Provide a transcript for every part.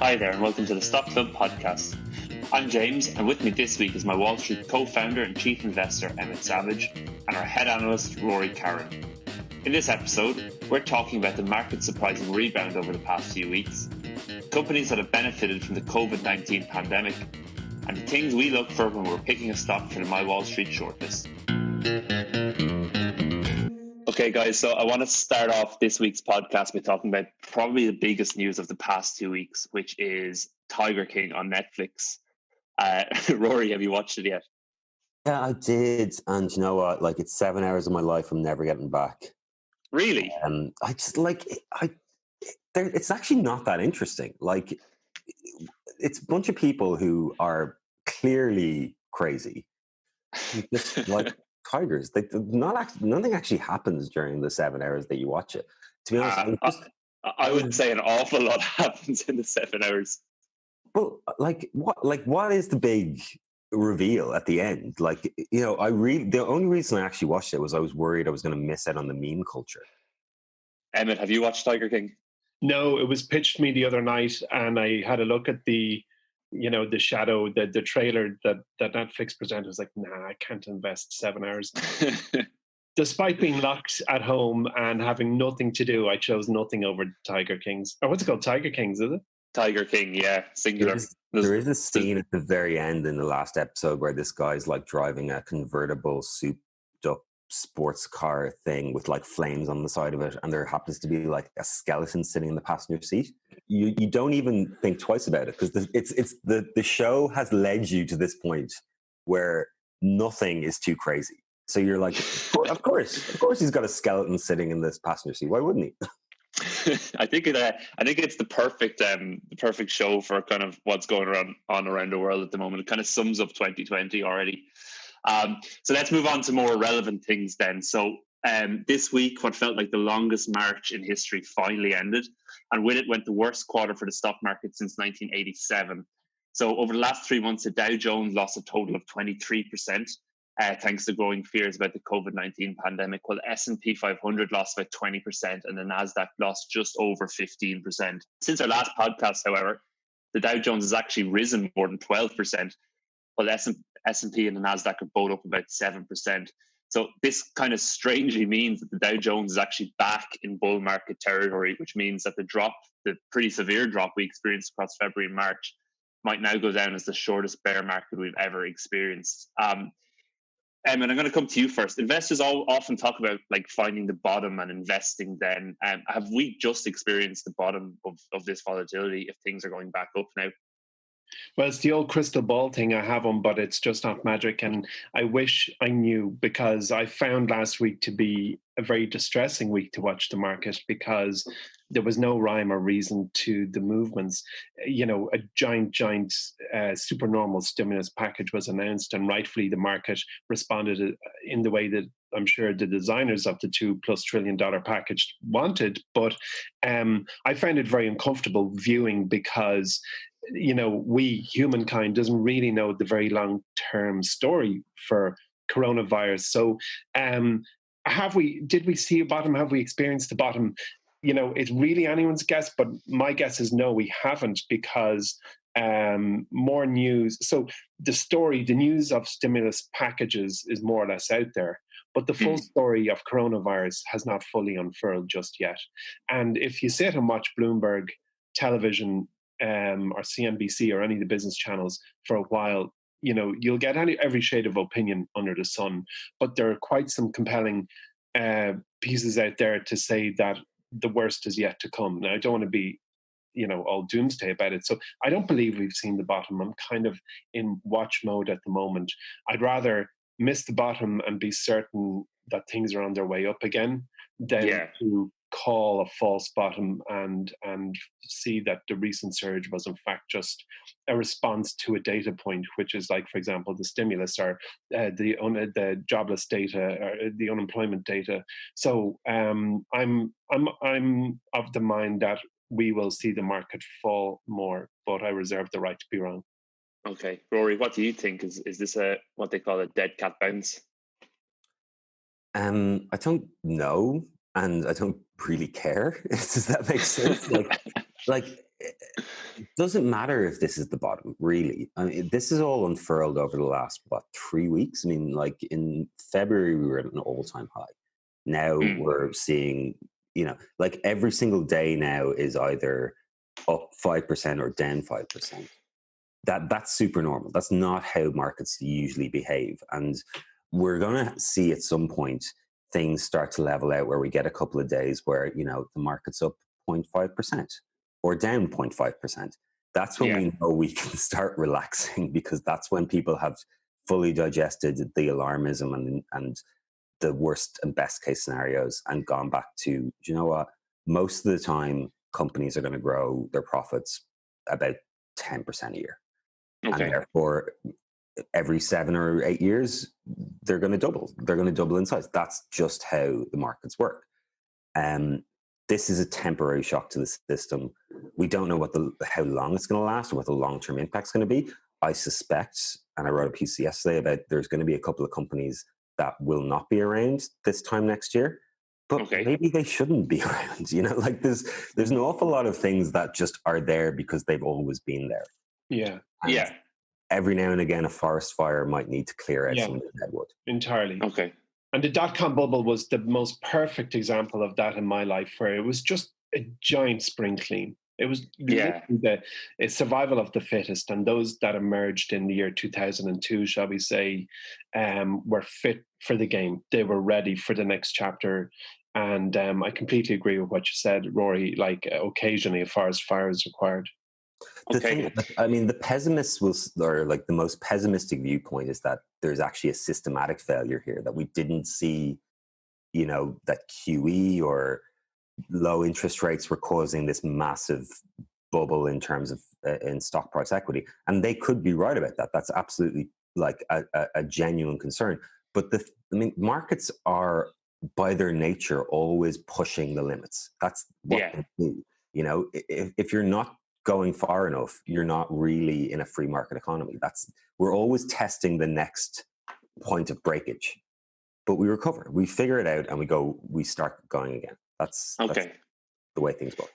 Hi there, and welcome to the Stock Club podcast. I'm James, and with me this week is MyWallSt co-founder and chief investor Emmett Savage, and our head analyst Rory Carron. In this episode, we're talking about the market's surprising rebound over the past few weeks, companies that have benefited from the COVID-19 pandemic, and the things we look for when we're picking a stock for the MyWallSt shortlist. Okay, guys, so I want to start off this week's podcast by talking about probably the biggest news of the past 2 weeks, which is Tiger King on Netflix. Rory, have you watched it yet? Yeah, I did. And you know what? Like, it's 7 hours of my life I'm never getting back. Really? I just it's actually not that interesting. Like, it's a bunch of people who are clearly crazy. Just like tigers. Nothing actually happens during the 7 hours that you watch it. To be honest, I would say an awful lot happens in the 7 hours. Well, what is the big reveal at the end? Like, the only reason I actually watched it was I was worried I was going to miss out on the meme culture. Emmett, have you watched Tiger King? No, it was pitched to me the other night, and I had a look at the trailer that Netflix presented. I was like, nah, I can't invest 7 hours. Despite being locked at home and having nothing to do, I chose nothing over Tiger Kings. Or what's it called? Tiger Kings, is it? Tiger King, yeah, singular. There is a scene at the very end in the last episode where this guy's like driving a convertible souped up sports car thing with like flames on the side of it, and there happens to be like a skeleton sitting in the passenger seat. You don't even think twice about it because the show has led you to this point where nothing is too crazy. So you're like, of course he's got a skeleton sitting in this passenger seat. Why wouldn't he? I think it's the perfect show for kind of what's going on around the world at the moment. It kind of sums up 2020 already. So let's move on to more relevant things then. So this week, what felt like the longest March in history finally ended, and with it went the worst quarter for the stock market since 1987. So over the last 3 months, the Dow Jones lost a total of 23%. Thanks to growing fears about the COVID-19 pandemic, while the S&P 500 lost about 20% and the NASDAQ lost just over 15%. Since our last podcast, however, the Dow Jones has actually risen more than 12%, while the S&P and the NASDAQ are both up about 7%. So this kind of strangely means that the Dow Jones is actually back in bull market territory, which means that the pretty severe drop we experienced across February and March, might now go down as the shortest bear market we've ever experienced. And I'm going to come to you first. Investors often talk about like finding the bottom and investing then. Have we just experienced the bottom of this volatility if things are going back up now? Well, it's the old crystal ball thing. I have them, but it's just not magic. And I wish I knew, because I found last week to be a very distressing week to watch the market, because there was no rhyme or reason to the movements. A giant supernormal stimulus package was announced, and rightfully the market responded in the way that I'm sure the designers of the $2+ trillion package wanted. But I found it very uncomfortable viewing, because we, humankind, doesn't really know the very long-term story for coronavirus. So did we see a bottom? Have we experienced the bottom? It's really anyone's guess, but my guess is no, we haven't, because more news. So the news of stimulus packages is more or less out there, but the full story of coronavirus has not fully unfurled just yet. And if you sit and watch Bloomberg television or CNBC or any of the business channels for a while, you'll get every shade of opinion under the sun. But there are quite some compelling pieces out there to say that the worst is yet to come. Now, I don't want to be, all doomsday about it. So I don't believe we've seen the bottom. I'm kind of in watch mode at the moment. I'd rather miss the bottom and be certain that things are on their way up again than to call a false bottom and see that the recent surge was in fact just a response to a data point, which is like, for example, the stimulus or the jobless data or the unemployment data. So I'm of the mind that we will see the market fall more, but I reserve the right to be wrong. Okay, Rory, what do you think? Is this what they call a dead cat bounce? I don't know, and I don't really care. Does that make sense? like doesn't matter if this is the bottom, really. I mean, this is all unfurled over the last, 3 weeks? I mean, like in February, we were at an all-time high. Now we're seeing, like every single day now is either up 5% or down 5%. That's super normal. That's not how markets usually behave. And we're going to see at some point things start to level out where we get a couple of days where, the market's up 0.5% or down 0.5%. That's when we know we can start relaxing, because that's when people have fully digested the alarmism and the worst and best case scenarios and gone back to, you know what, most of the time companies are going to grow their profits about 10% a year. Okay. And therefore, every 7 or 8 years, they're going to double. They're going to double in size. That's just how the markets work. This is a temporary shock to the system. We don't know how long it's going to last or what the long-term impact's going to be. I suspect, and I wrote a piece yesterday about there's going to be a couple of companies that will not be around this time next year. But maybe they shouldn't be around. Like there's an awful lot of things that just are there because they've always been there. Yeah. And every now and again, a forest fire might need to clear out some of the dead wood. Entirely. Okay. And the dot-com bubble was the most perfect example of that in my life, where it was just a giant spring clean. It was literally the survival of the fittest, and those that emerged in the year 2002, shall we say, were fit for the game. They were ready for the next chapter. And I completely agree with what you said, Rory, like occasionally a forest fire is required. The pessimists or like the most pessimistic viewpoint is that there's actually a systematic failure here, that we didn't see, that QE or low interest rates were causing this massive bubble in terms of in stock price equity. And they could be right about that. That's absolutely like a genuine concern. But markets are by their nature always pushing the limits. That's what they do. If you're not going far enough, you're not really in a free market economy. We're always testing the next point of breakage, but we recover, we figure it out, and we start going again. That's the way things work.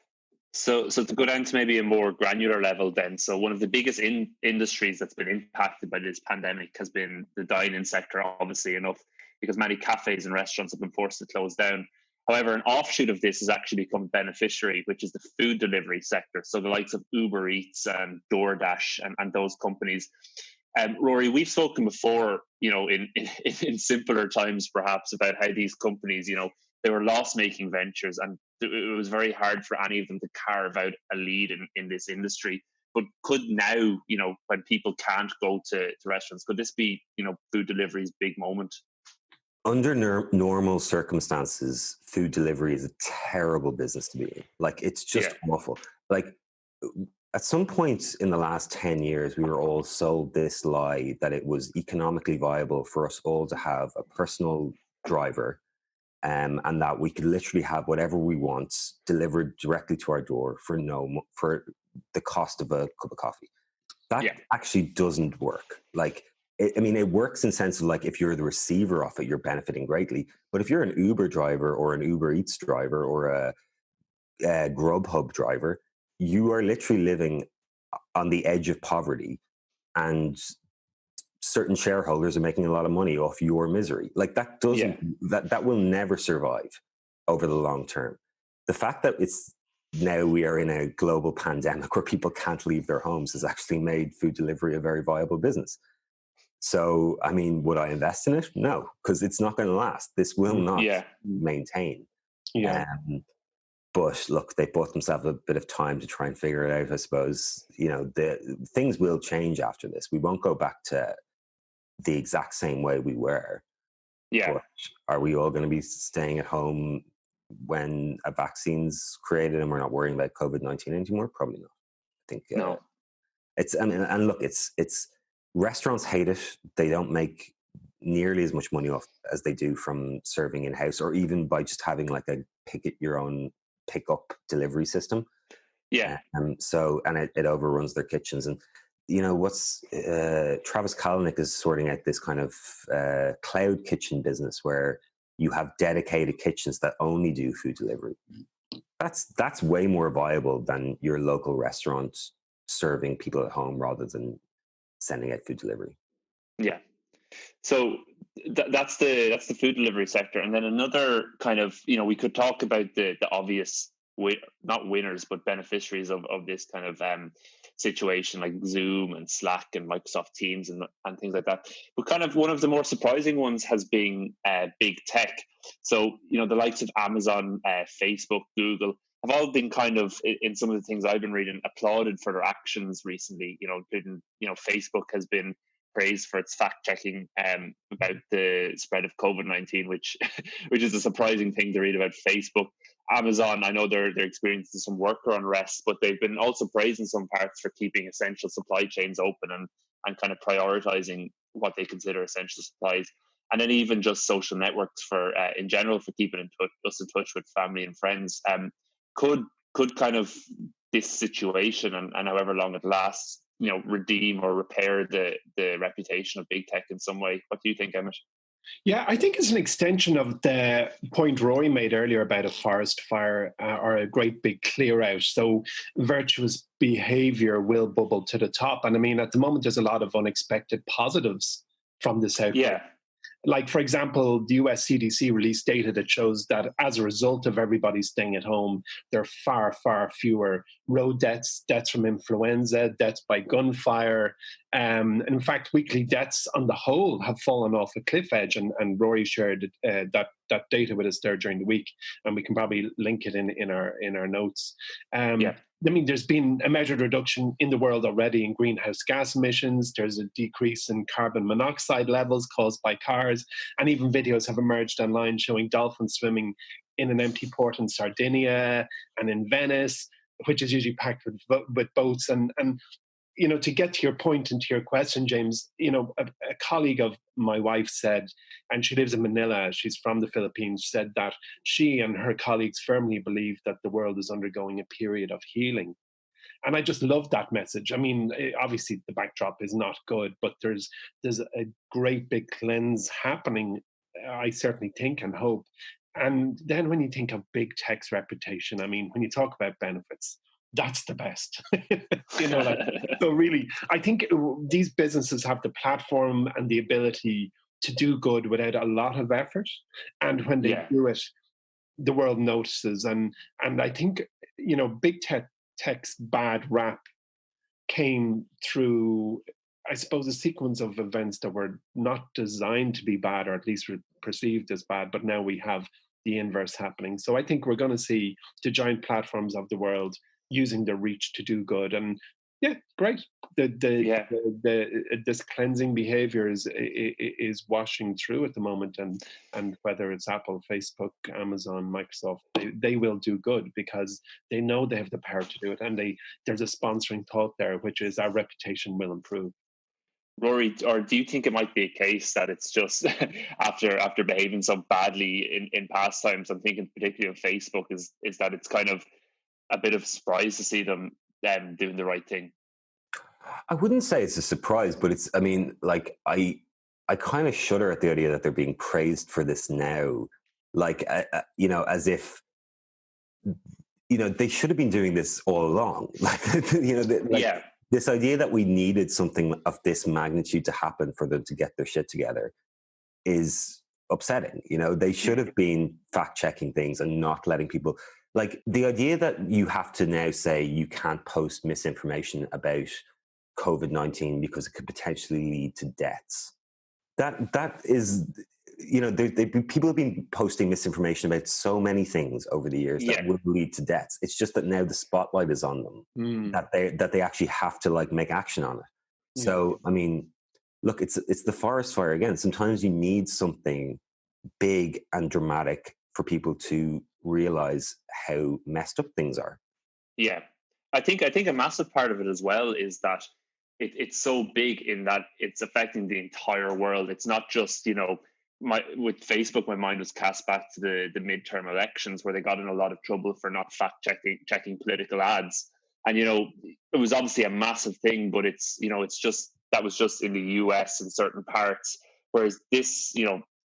So to go down to maybe a more granular level then, so one of the biggest industries that's been impacted by this pandemic has been the dine-in sector, obviously enough, because many cafes and restaurants have been forced to close down. However, an offshoot of this has actually become a beneficiary, which is the food delivery sector. So the likes of Uber Eats and DoorDash and those companies. Rory, we've spoken before, in simpler times perhaps, about how these companies, they were loss-making ventures, and it was very hard for any of them to carve out a lead in this industry. But could now, when people can't go to restaurants, could this be, food delivery's big moment? Under normal circumstances, food delivery is a terrible business to be in. Like, it's just awful. Like, at some point in the last 10 years, we were all sold this lie that it was economically viable for us all to have a personal driver, and that we could literally have whatever we want delivered directly to our door for the cost of a cup of coffee. That actually doesn't work. Like, it works in the sense of, like, if you're the receiver of it, you're benefiting greatly. But if you're an Uber driver or an Uber Eats driver or a Grubhub driver, you are literally living on the edge of poverty, and certain shareholders are making a lot of money off your misery. Like, that that will never survive over the long term. The fact that now we are in a global pandemic where people can't leave their homes has actually made food delivery a very viable business. So, would I invest in it? No, because it's not going to last. This will not maintain. But look, they bought themselves a bit of time to try and figure it out, I suppose. The things will change after this. We won't go back to the exact same way we were. Yeah. But are we all going to be staying at home when a vaccine's created and we're not worrying about COVID-19 anymore? Probably not. I think no. And look, it's restaurants hate it. They don't make nearly as much money off as they do from serving in house, or even by just having like a pickup delivery system. And it overruns their kitchens. And Travis Kalanick is sorting out this kind of cloud kitchen business where you have dedicated kitchens that only do food delivery. That's way more viable than your local restaurant serving people at home rather than sending out food delivery. Yeah. So that's the food delivery sector, and then another kind of, we could talk about the obvious not winners but beneficiaries of this kind of situation, like Zoom and Slack and Microsoft Teams and things like that. But kind of one of the more surprising ones has been big tech. So the likes of Amazon, Facebook, Google have all been kind of, in some of the things I've been reading, applauded for their actions recently. Facebook has been praised for its fact checking about the spread of COVID-19, which is a surprising thing to read about Facebook. Amazon, I know they're experiencing some worker unrest, but they've been also praised in some parts for keeping essential supply chains open and kind of prioritizing what they consider essential supplies. And then even just social networks for in general, for keeping us in touch with family and friends. Could kind of this situation and however long it lasts, redeem or repair the reputation of big tech in some way? What do you think, Emmett? Yeah, I think it's an extension of the point Rory made earlier about a forest fire or a great big clear out. So virtuous behavior will bubble to the top. And I mean, at the moment, there's a lot of unexpected positives from this outbreak. Yeah. Like, for example, the US CDC released data that shows that as a result of everybody staying at home, there are far, far fewer road deaths, deaths from influenza, deaths by gunfire. In fact, weekly deaths on the whole have fallen off a cliff edge. And Rory shared that data with us there during the week, and we can probably link it in our notes. Yeah. I mean, there's been a measured reduction in the world already in greenhouse gas emissions. There's a decrease in carbon monoxide levels caused by cars. And even videos have emerged online showing dolphins swimming in an empty port in Sardinia and in Venice, which is usually packed with boats. And to get to your point and to your question, James, a colleague of my wife said, and she lives in Manila, she's from the Philippines, said that she and her colleagues firmly believe that the world is undergoing a period of healing. And I just love that message. I mean, obviously the backdrop is not good, but there's a great big cleanse happening, I certainly think and hope. And then when you think of big tech's reputation, I mean, when you talk about benefits, that's the best. So really, I think these businesses have the platform and the ability to do good without a lot of effort. And when they do it, the world notices. And I think, big tech's bad rap came through, I suppose, a sequence of events that were not designed to be bad, or at least perceived as bad. But now we have the inverse happening. So I think we're going to see the giant platforms of the world using their reach to do good. And yeah, great. This cleansing behavior is washing through at the moment, and whether it's Apple, Facebook, Amazon, Microsoft, they will do good because they know they have the power to do it, and there's a sponsoring thought there, which is our reputation will improve. Rory, or do you think it might be a case that it's just after behaving so badly in past times? I'm thinking particularly of Facebook, is that it's kind of a bit of a surprise to see them doing the right thing? I wouldn't say it's a surprise, but it's, I mean, like, I kind of shudder at the idea that they're being praised for this now. Like, as if, they should have been doing this all along. Like, this idea that we needed something of this magnitude to happen for them to get their shit together is upsetting. They should have been fact checking things and not letting people, like, the idea that you have to now say you can't post misinformation about COVID-19 because it could potentially lead to deaths. That is, people have been posting misinformation about so many things over the years that would lead to deaths. It's just that now the spotlight is on them, that they actually have to, like, make action on it. So, I mean, look, it's the forest fire again. Sometimes you need something big and dramatic for people to realize how messed up things are. Yeah, I think a massive part of it as well is that it's so big in that it's affecting the entire world. It's not just, with Facebook, my mind was cast back to the midterm elections where they got in a lot of trouble for not fact checking political ads. And, it was obviously a massive thing, but it's just, that was just in the US in certain parts. Whereas this,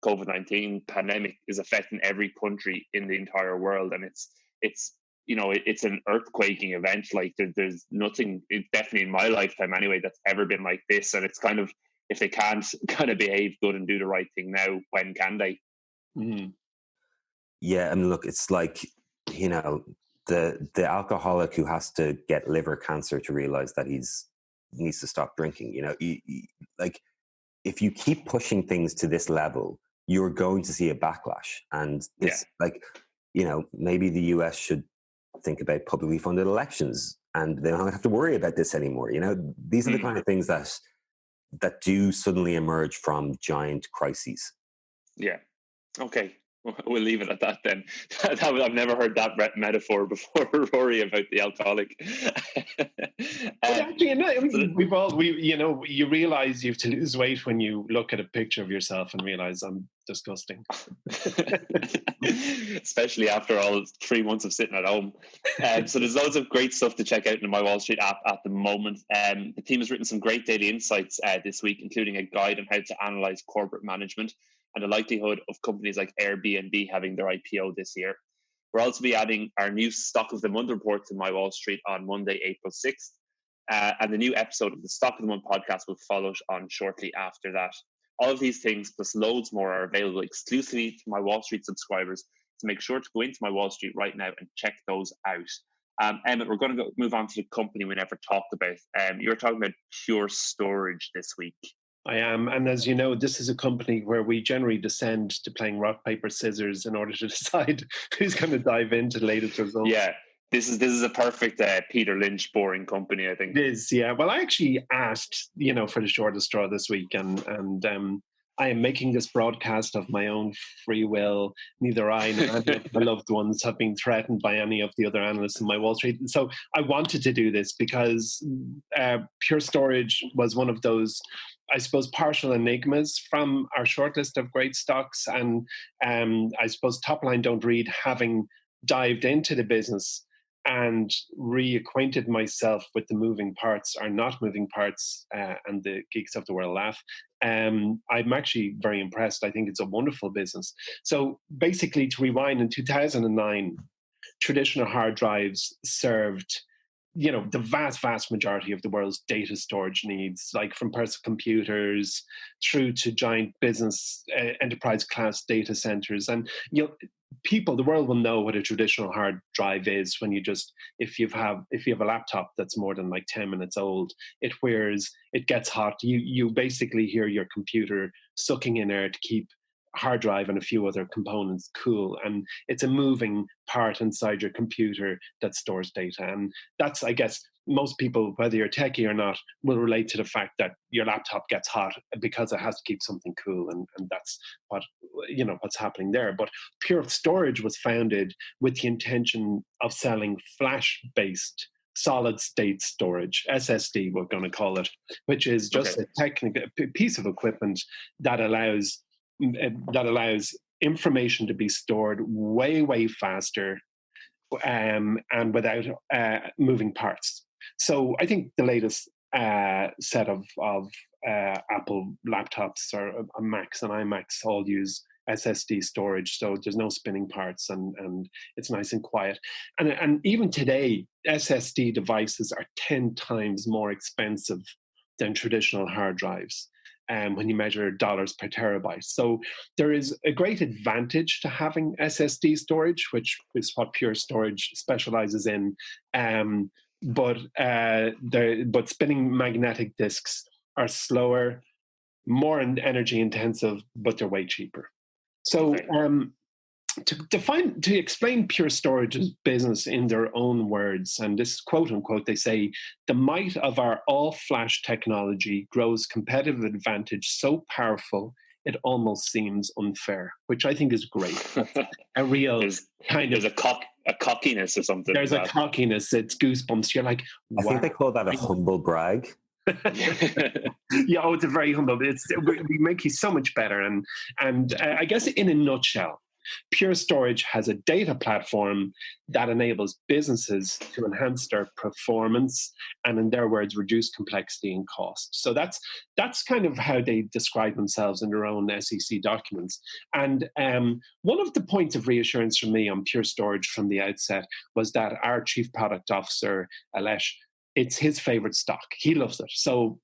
COVID-19 pandemic is affecting every country in the entire world. And it's it's an earthquaking event. Like there's nothing, definitely in my lifetime anyway, that's ever been like this. And it's kind of, if they can't kind of behave good and do the right thing now, when can they? Mm. Yeah, I mean, look, it's like, the alcoholic who has to get liver cancer to realize that needs to stop drinking. Like, if you keep pushing things to this level, you're going to see a backlash. And this, maybe the US should think about publicly funded elections, and they don't have to worry about this anymore. These are the kind of things that do suddenly emerge from giant crises. Yeah. Okay. We'll leave it at that then. I've never heard that metaphor before, Rory, about the alcoholic. Actually, you realize you have to lose weight when you look at a picture of yourself and realize I'm disgusting. Especially after all 3 months of sitting at home. So there's loads of great stuff to check out in the MyWallSt app at the moment. The team has written some great daily insights this week, including a guide on how to analyze corporate management and the likelihood of companies like Airbnb having their IPO this year. We'll also be adding our new Stock of the Month report to MyWallSt on Monday, April 6th. And the new episode of the Stock of the Month podcast will follow on shortly after that. All of these things, plus loads more, are available exclusively to MyWallSt subscribers. So make sure to go into MyWallSt right now and check those out. Emmett, we're going to move on to the company we never talked about. You were talking about Pure Storage this week. I am. And as you know, this is a company where we generally descend to playing rock, paper, scissors in order to decide who's going to dive into the latest results. Yeah, this is a perfect Peter Lynch boring company, I think. It is, yeah. Well, I actually asked, for the shortest straw this week, and I am making this broadcast of my own free will. Neither I nor any of my loved ones have been threatened by any of the other analysts in MyWallSt. And so I wanted to do this because Pure Storage was one of those, I suppose, partial enigmas from our shortlist of great stocks. And I suppose top line don't read, having dived into the business and reacquainted myself with the moving parts or not moving parts, and the geeks of the world laugh. I'm actually very impressed. I think it's a wonderful business. So basically, to rewind, in 2009, traditional hard drives served the vast majority of the world's data storage needs, like from personal computers through to giant business enterprise class data centers. And the world will know what a traditional hard drive is when if you have a laptop that's more than like 10 minutes old, it wears, it gets hot. You basically hear your computer sucking in air to keep hard drive and a few other components cool, and it's a moving part inside your computer that stores data. And that's, I guess, most people, whether you're techie or not, will relate to the fact that your laptop gets hot because it has to keep something cool, and that's what's happening there. But Pure Storage was founded with the intention of selling flash-based solid state storage, SSD we're going to call it, which is just a piece of equipment that allows information to be stored way faster and without moving parts. So I think the latest set of Apple laptops or Macs and iMacs all use SSD storage, so there's no spinning parts, and it's nice and quiet. And even today, SSD devices are 10 times more expensive than traditional hard drives. When you measure dollars per terabyte. So there is a great advantage to having SSD storage, which is what Pure Storage specializes in. But spinning magnetic disks are slower, more energy intensive, but they're way cheaper. So to explain Pure Storage's business in their own words, and this quote unquote, they say, the might of our all-flash technology grows competitive advantage so powerful it almost seems unfair, which I think is great. A real there's a cockiness or something. There's a cockiness. It's goosebumps. You're like, wow. I think they call that a humble brag. It's a very humble. We make you so much better, and I guess in a nutshell, Pure Storage has a data platform that enables businesses to enhance their performance and, in their words, reduce complexity and cost. So that's kind of how they describe themselves in their own SEC documents. And one of the points of reassurance for me on Pure Storage from the outset was that our Chief Product Officer, Alesh, it's his favorite stock. He loves it. So,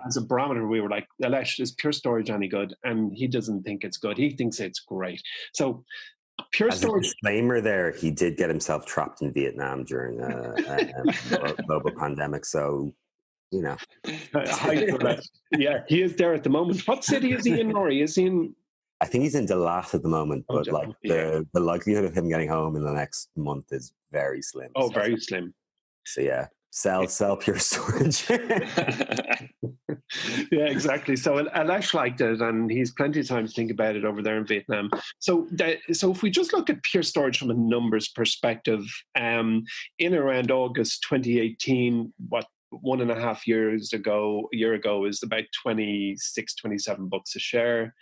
as a barometer, we were like, Alesh, is Pure Storage any good? And he doesn't think it's good. He thinks it's great. So Pure Storage. As a disclaimer there, he did get himself trapped in Vietnam during a global pandemic. So, Yeah, he is there at the moment. What city is he in, Rory? Is he in? I think he's in Dalat at the moment, but the likelihood of him getting home in the next month is very slim. Oh, very slim. So yeah. Sell Pure Storage. Yeah, exactly. So Alesh liked it, and he's plenty of time to think about it over there in Vietnam. So if we just look at Pure Storage from a numbers perspective, in around August 2018, what 1.5 years ago, a year ago, is about 26, 27 bucks a share.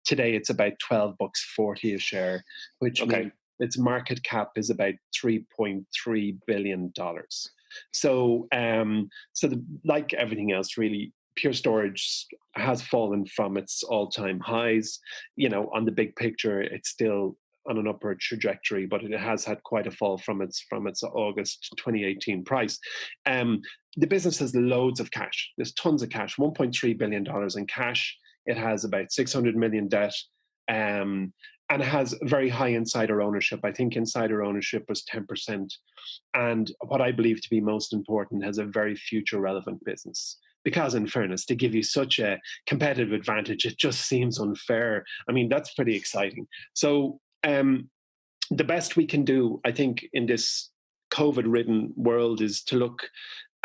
Today, it's about $12.40 a share, which means its market cap is about $3.3 billion. So, like everything else, really, Pure Storage has fallen from its all-time highs. On the big picture, it's still on an upward trajectory, but it has had quite a fall from its August 2018 price. The business has loads of cash. There's tons of cash, $1.3 billion in cash. It has about 600 million debt. And it has very high insider ownership. I think insider ownership was 10%. And what I believe to be most important, has a very future relevant business. Because in fairness, to give you such a competitive advantage, it just seems unfair. I mean, that's pretty exciting. So the best we can do, I think, in this COVID-ridden world is to look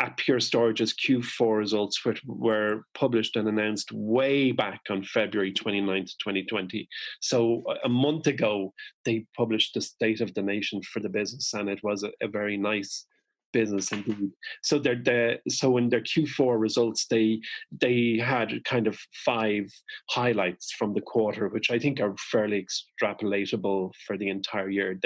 at Pure Storage's Q4 results, which were published and announced way back on February 29th, 2020. So a month ago, they published the State of the Nation for the business, and it was a very nice business indeed. So in their Q4 results, they had kind of 5 highlights from the quarter, which I think are fairly extrapolatable for the entire year.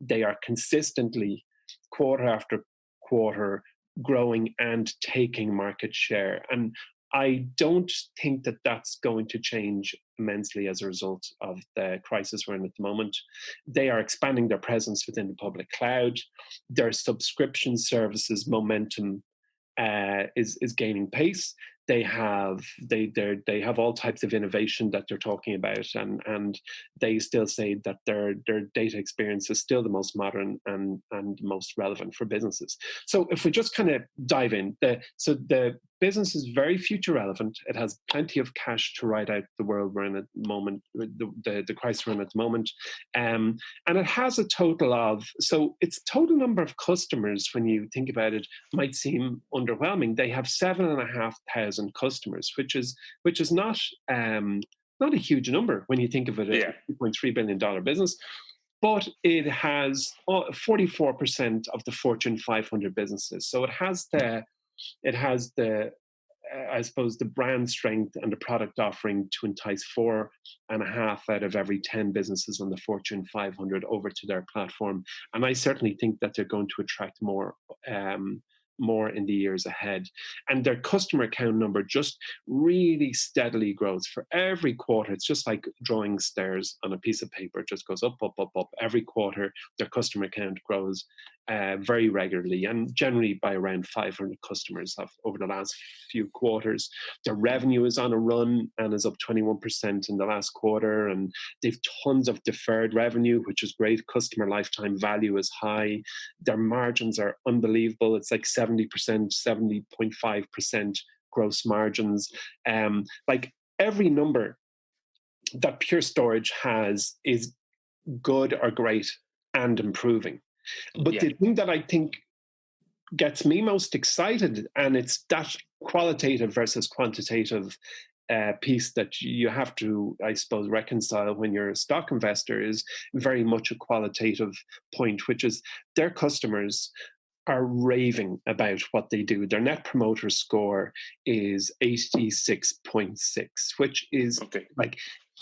They are consistently, quarter after quarter, growing and taking market share. And I don't think that that's going to change immensely as a result of the crisis we're in at the moment. They are expanding their presence within the public cloud. Their subscription services momentum is gaining pace. They have all types of innovation that they're talking about, and they still say that their data experience is still the most modern and most relevant for businesses. So if we just kind of dive in, the business is very future relevant. It has plenty of cash to ride out the world we're in at the moment, the crisis we're in at the moment, and it has a total of, so its total number of customers, when you think about it, might seem underwhelming. They have 7,500 customers, which is not a huge number when you think of it as a $2.3 billion business. But it has 44% of the Fortune 500 businesses. So it has the I suppose the brand strength and the product offering to entice 4.5 out of every 10 businesses on the Fortune 500 over to their platform. And I certainly think that they're going to attract more in the years ahead. And their customer account number just really steadily grows for every quarter. It's just like drawing stairs on a piece of paper. It just goes up, up, up, up. Every quarter, their customer account grows very regularly, and generally by around 500 customers over the last few quarters. Their revenue is on a run and is up 21% in the last quarter, and they've tons of deferred revenue, which is great. Customer lifetime value is high. Their margins are unbelievable. It's like 70%, 70.5% gross margins. Like every number that Pure Storage has is good or great and improving. But the thing that I think gets me most excited, and it's that qualitative versus quantitative piece that you have to, I suppose, reconcile when you're a stock investor, is very much a qualitative point, which is their customers are raving about what they do. Their net promoter score is 86.6, which is like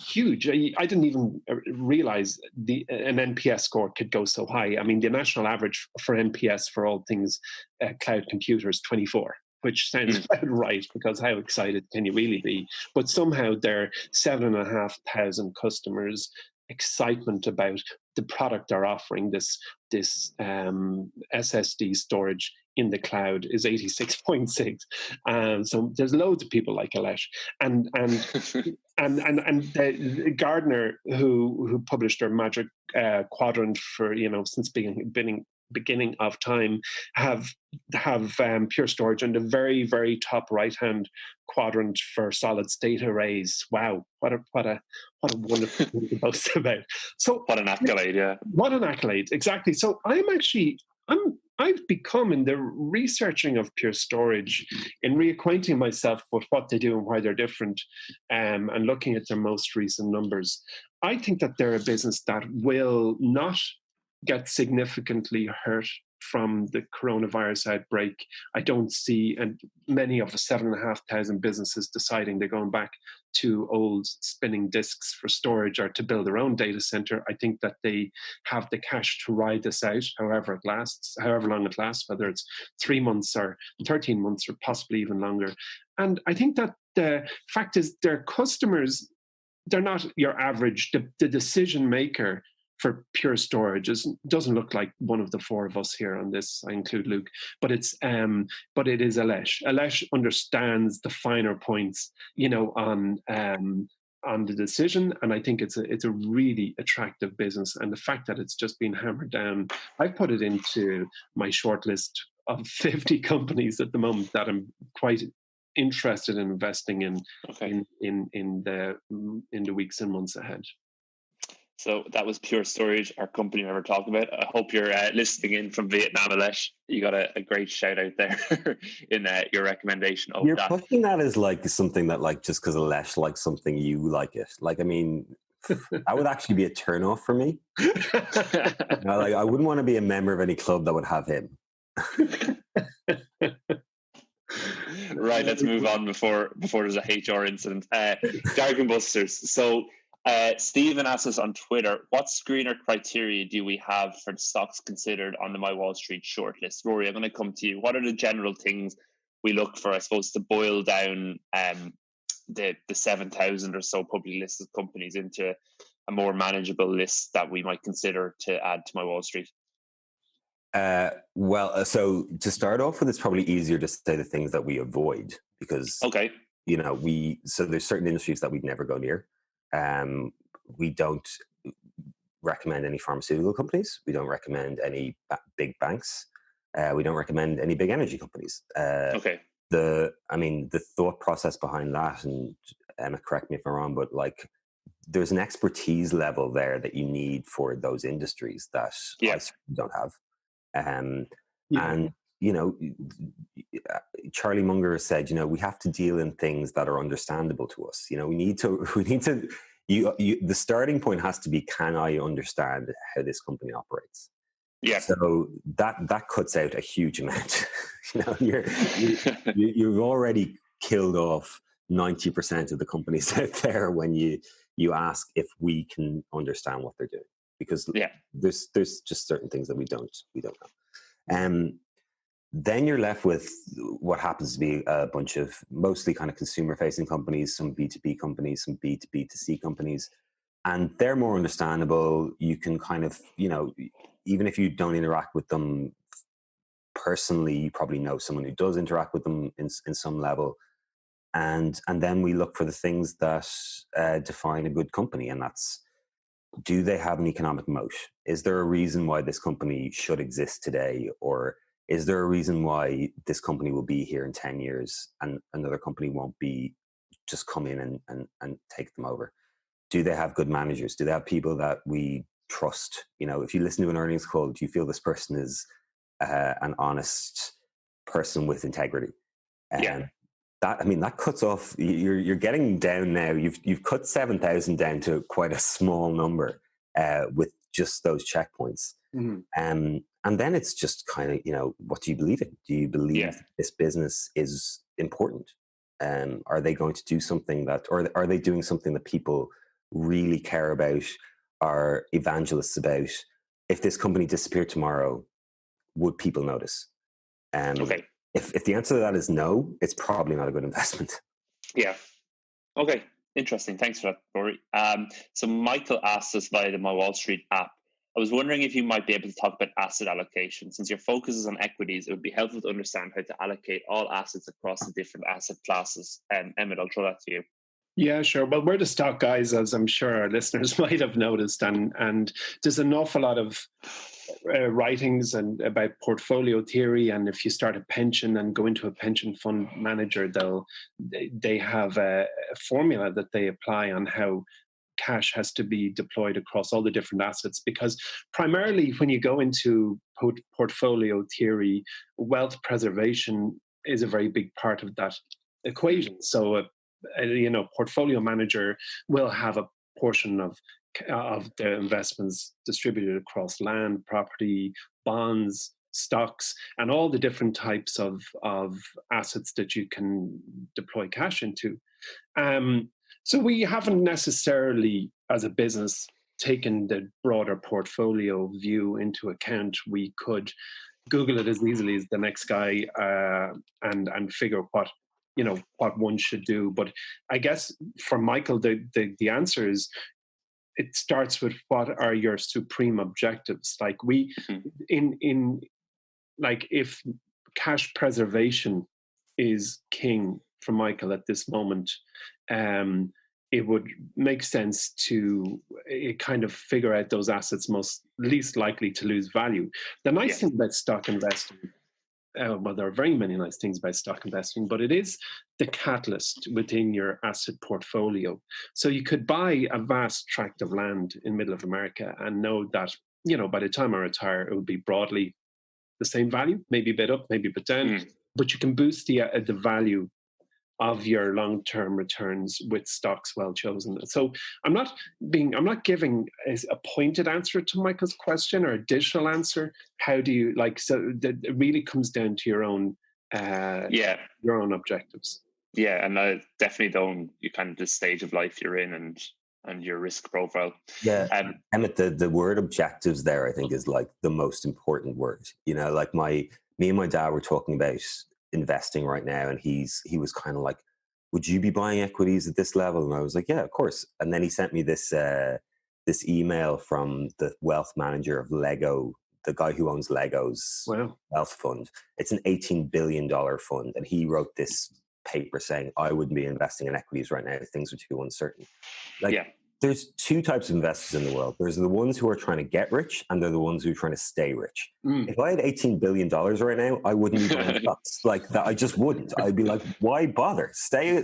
huge. I didn't even realize an NPS score could go so high. I mean, the national average for NPS for all things cloud computer is 24, which sounds about right, because how excited can you really be? But somehow there are 7,500 customers, excitement about the product they're offering. This SSD storage in the cloud is 86.6. So there's loads of people like Alesh, and Gardner, who published their Magic Quadrant for since beginning of time, have Pure Storage in the very, very top right hand quadrant for solid state arrays. Wow, what a wonderful thing to boast about. So what an accolade, yeah. What an accolade, exactly. So I've become, in the researching of Pure Storage, in reacquainting myself with what they do and why they're different, and looking at their most recent numbers. I think that they're a business that will not get significantly hurt from the coronavirus outbreak. I don't see, and many of the 7,500 businesses deciding they're going back to old spinning disks for storage or to build their own data center. I think that they have the cash to ride this out, however long it lasts, whether it's 3 months or 13 months or possibly even longer. And I think that the fact is their customers, they're not your average, the decision maker for Pure Storage doesn't look like one of the four of us here on this. I include Luke, but it is Alesh. Alesh understands the finer points, on the decision, and I think it's a really attractive business. And the fact that it's just been hammered down, I've put it into my shortlist of 50 companies at the moment that I'm quite interested in investing in in the weeks and months ahead. So that was Pure Storage, our company we never talked about. I hope you're listening in from Vietnam, Alesh. You got a great shout out there in your recommendation of You're that. pushing that as like something that, like, just because Alesh likes something, you like it. Like, I mean, that would actually be a turn off for me. I wouldn't want to be a member of any club that would have him. Right, let's move on before there's a HR incident. Jargon Busters. So Stephen asks us on Twitter, what screener criteria do we have for the stocks considered on the MyWallSt shortlist? Rory, I'm going to come to you. What are the general things we look for, I suppose, to boil down the 7,000 or so publicly listed companies into a more manageable list that we might consider to add to MyWallSt? So to start off with, it's probably easier to say the things that we avoid, because so there's certain industries that we'd never go near. We don't recommend any pharmaceutical companies. We don't recommend any big banks. We don't recommend any big energy companies. The thought process behind that, and Emma, correct me if I'm wrong, but like, there's an expertise level there that you need for those industries that I don't have. And Charlie Munger said, we have to deal in things that are understandable to us. We need to. The starting point has to be, can I understand how this company operates? Yeah. So that cuts out a huge amount. You've already killed off 90% of the companies out there when you ask if we can understand what they're doing, because there's just certain things that we don't know. Then you're left with what happens to be a bunch of mostly kind of consumer-facing companies, some B2B companies, some B2B2C companies, and they're more understandable. You can kind of, even if you don't interact with them personally, you probably know someone who does interact with them in some level. And then we look for the things that define a good company, and that's, do they have an economic moat? Is there a reason why this company should exist today? Or is there a reason why this company will be here in 10 years and another company won't be, just come in and take them over? Do they have good managers? Do they have people that we trust? If you listen to an earnings call, do you feel this person is an honest person with integrity? That cuts off. You're getting down now. You've cut 7,000 down to quite a small number with just those checkpoints. Mm-hmm. And then it's just kind of, what do you believe in? Do you believe this business is important? Are they going to do something or are they doing something that people really care about, are evangelists about, if this company disappeared tomorrow, would people notice? Okay. If the answer to that is no, it's probably not a good investment. Yeah. Okay. Interesting. Thanks for that, Rory. So Michael asked us via the MyWallSt app. I was wondering if you might be able to talk about asset allocation. Since your focus is on equities, it would be helpful to understand how to allocate all assets across the different asset classes. Emmett, I'll throw that to you. Yeah, sure. Well, we're the stock guys, as I'm sure our listeners might have noticed, and there's an awful lot of writings and about portfolio theory. And if you start a pension and go into a pension fund manager, they have a formula that they apply on how cash has to be deployed across all the different assets, because primarily when you go into portfolio theory, wealth preservation is a very big part of that equation. So portfolio manager will have a portion of the investments distributed across land, property, bonds, stocks, and all the different types of assets that you can deploy cash into. So we haven't necessarily, as a business, taken the broader portfolio view into account. We could Google it as easily as the next guy and figure what one should do. But I guess for Michael, the answer is, it starts with what are your supreme objectives. Like if cash preservation is king for Michael at this moment, it would make sense to kind of figure out those assets least likely to lose value. The nice thing about stock investing, well, there are very many nice things about stock investing, but it is the catalyst within your asset portfolio. So you could buy a vast tract of land in middle of America and know that, by the time I retire, it would be broadly the same value, maybe a bit up, maybe a bit down, but you can boost the value of your long-term returns with stocks well chosen. So I'm not giving a pointed answer to Michael's question or a digital answer. How do you it really comes down to your own your own objectives. Yeah, and definitely you kind of the stage of life you're in and your risk profile. Yeah, Emmett, the word objectives there, I think, is like the most important word. Like me and my dad were talking about investing right now, and he was kind of like, would you be buying equities at this level? And I was like, yeah, of course. And then he sent me this email from the wealth manager of Lego, the guy who owns Lego's wealth fund. It's an $18 billion fund, and he wrote this paper saying I wouldn't be investing in equities right now if things are too uncertain. There's two types of investors in the world. There's the ones who are trying to get rich, and they're the ones who are trying to stay rich. If I had $18 billion right now, I wouldn't be buying stocks like that. I just wouldn't. I'd be like, why bother? Stay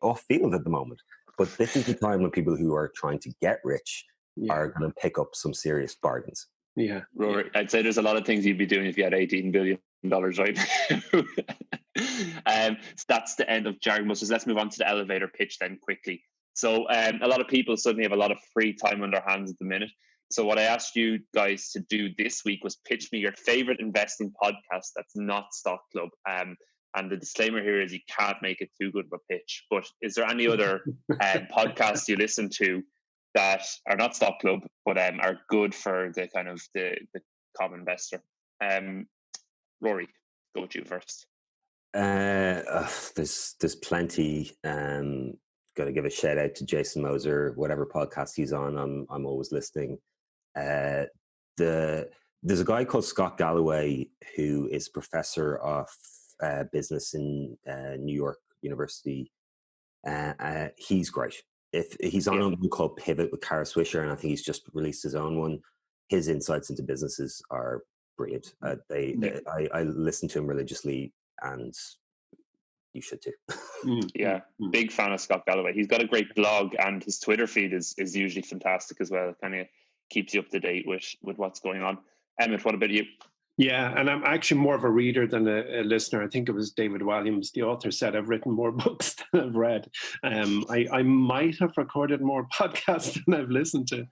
off field at the moment. But this is the time when people who are trying to get rich are going to pick up some serious bargains. Yeah, Rory, I'd say there's a lot of things you'd be doing if you had $18 billion right now. So that's the end of Jargon Busters. Let's move on to the elevator pitch then quickly. So a lot of people suddenly have a lot of free time on their hands at the minute. So what I asked you guys to do this week was pitch me your favorite investing podcast that's not Stock Club. And the disclaimer here is you can't make it too good of a pitch. But is there any other podcasts you listen to that are not Stock Club but are good for the kind of the common investor? Rory, go with you first. There's plenty. Got to give a shout out to Jason Moser, whatever podcast he's on. I'm always listening. There's a guy called Scott Galloway who is professor of business in New York University. He's great. If he's on one called Pivot with Kara Swisher, and I think he's just released his own one. His insights into businesses are brilliant. I listen to him religiously, and you should too. Big fan of Scott Galloway. He's got a great blog, and his Twitter feed is usually fantastic as well. It kind of keeps you up to date with what's going on. Emmett, what about you? Yeah, and I'm actually more of a reader than a listener. I think it was David Walliams, the author, said I've written more books than I've read. I might have recorded more podcasts than I've listened to.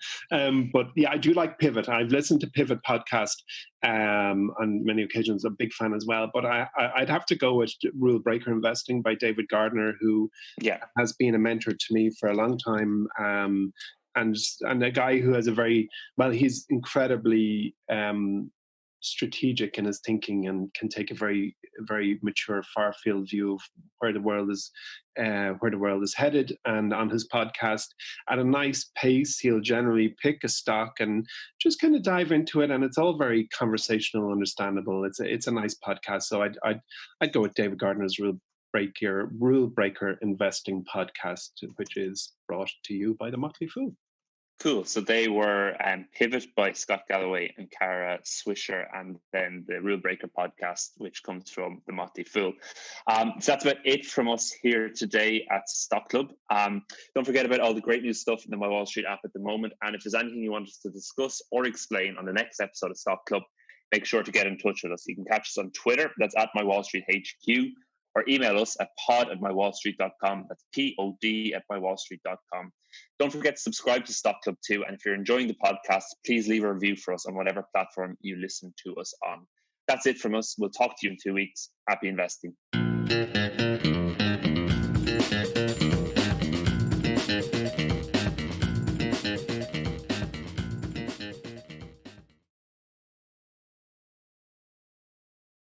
But yeah, I do like Pivot. I've listened to Pivot podcast on many occasions. I'm a big fan as well. But I'd have to go with Rule Breaker Investing by David Gardner, who has been a mentor to me for a long time. And a guy who has he's incredibly strategic in his thinking and can take a very, very mature, far-field view of where the world is headed. And on his podcast, at a nice pace, he'll generally pick a stock and just kind of dive into it, and it's all very conversational, understandable. It's a nice podcast. So I'd go with David Gardner's Rule Breaker Investing podcast, which is brought to you by the Motley Fool. Cool. So they were Pivot by Scott Galloway and Cara Swisher, and then the Rule Breaker podcast, which comes from the Motley Fool. So that's about it from us here today at Stock Club. Don't forget about all the great new stuff in the My Wall Street app at the moment. And if there's anything you want us to discuss or explain on the next episode of Stock Club, make sure to get in touch with us. You can catch us on Twitter. That's at My Wall Street HQ. Or email us at pod@mywallstreet.com. That's pod@mywallstreet.com. Don't forget to subscribe to Stock Club too. And if you're enjoying the podcast, please leave a review for us on whatever platform you listen to us on. That's it from us. We'll talk to you in 2 weeks. Happy investing.